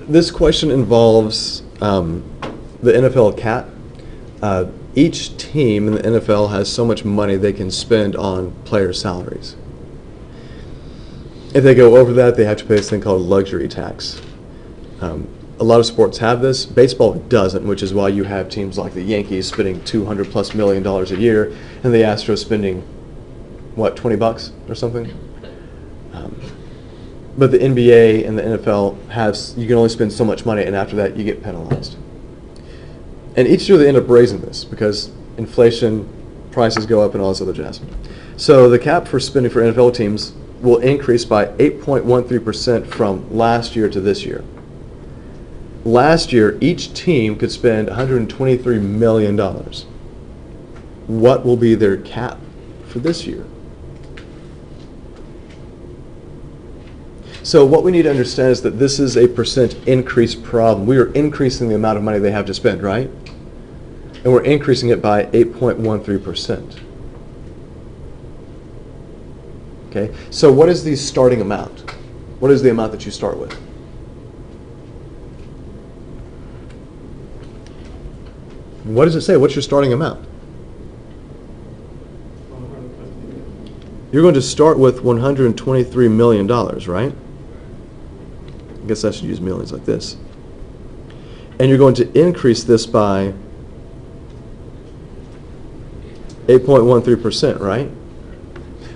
This question involves the NFL cap. Each team in the NFL has so much money they can spend on player salaries. If they go over that, they have to pay this thing called luxury tax. A lot of sports have this. Baseball doesn't, which is why you have teams like the Yankees spending $200+ million a year, and the Astros spending, what, $20 or something? But the NBA and the NFL you can only spend so much money, and after that you get penalized. And each year they end up raising this because inflation, prices go up, and all this other jazz. So the cap for spending for NFL teams will increase by 8.13% from last year to this year. Last year, each team could spend $123 million. What will be their cap for this year? So what we need to understand is that this is a percent increase problem. We are increasing the amount of money they have to spend, right? And we're increasing it by 8.13%. Okay, so what is the starting amount? What is the amount that you start with? What does it say? What's your starting amount? You're going to start with $123 million, right? I guess I should use millions like this. And you're going to increase this by 8.13%, right?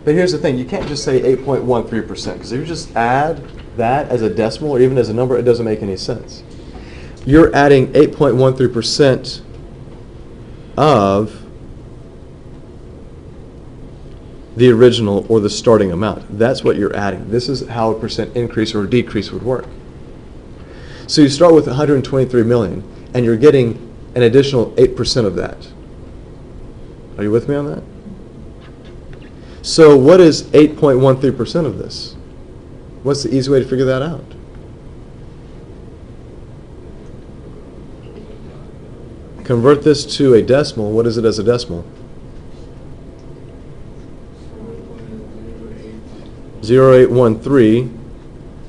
But here's the thing, you can't just say 8.13%, because if you just add that as a decimal or even as a number, it doesn't make any sense. You're adding 8.13% of the original or the starting amount. That's what you're adding. This is how a percent increase or decrease would work. So you start with 123 million and you're getting an additional 8% of that. Are you with me on that? So what is 8.13% of this? What's the easy way to figure that out? Convert this to a decimal. What is it as a decimal? 0.0813.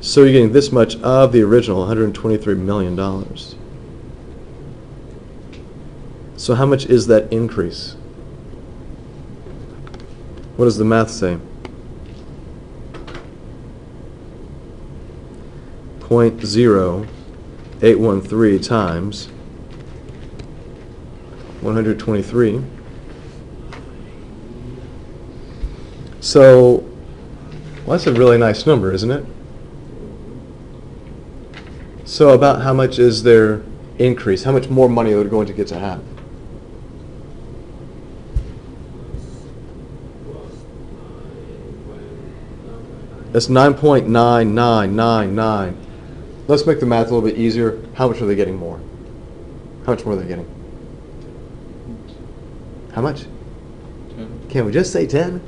So you're getting this much of the original, $123 million. So how much is that increase? What does the math say? 0.0813 times 123. So, well, that's a really nice number, isn't it? So about how much is their increase? How much more money are they going to get to have? That's 9.9999. Let's make the math a little bit easier. How much are they getting more? How much more are they getting? How much? 10. Can we just say 10?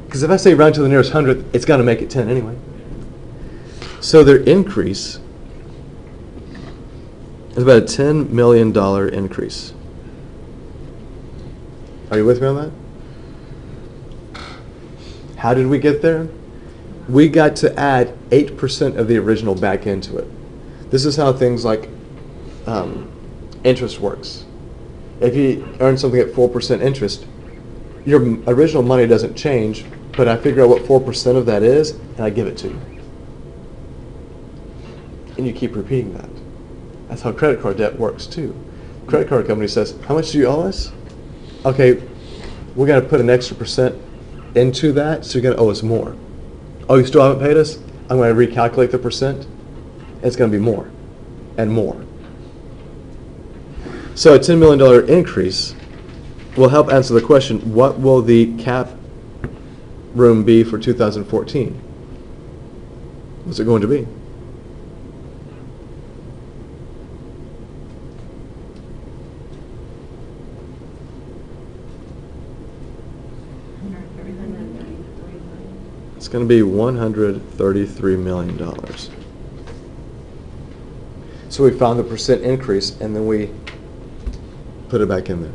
Because if I say round to the nearest hundredth, it's got to make it 10 anyway. So their increase is about a $10 million increase. Are you with me on that? How did we get there? We got to add 8% of the original back into it. This is how things like interest works. If you earn something at 4% interest, your original money doesn't change, but I figure out what 4% of that is, and I give it to you. And you keep repeating that. That's how credit card debt works too. Credit card company says, how much do you owe us? Okay, we're going to put an extra percent into that, so you're going to owe us more. Oh, you still haven't paid us? I'm going to recalculate the percent. It's going to be more and more. So a $10 million increase will help answer the question, what will the cap room be for 2014? What's it going to be? It's going to be $133 million. So we found the percent increase and then we put it back in there.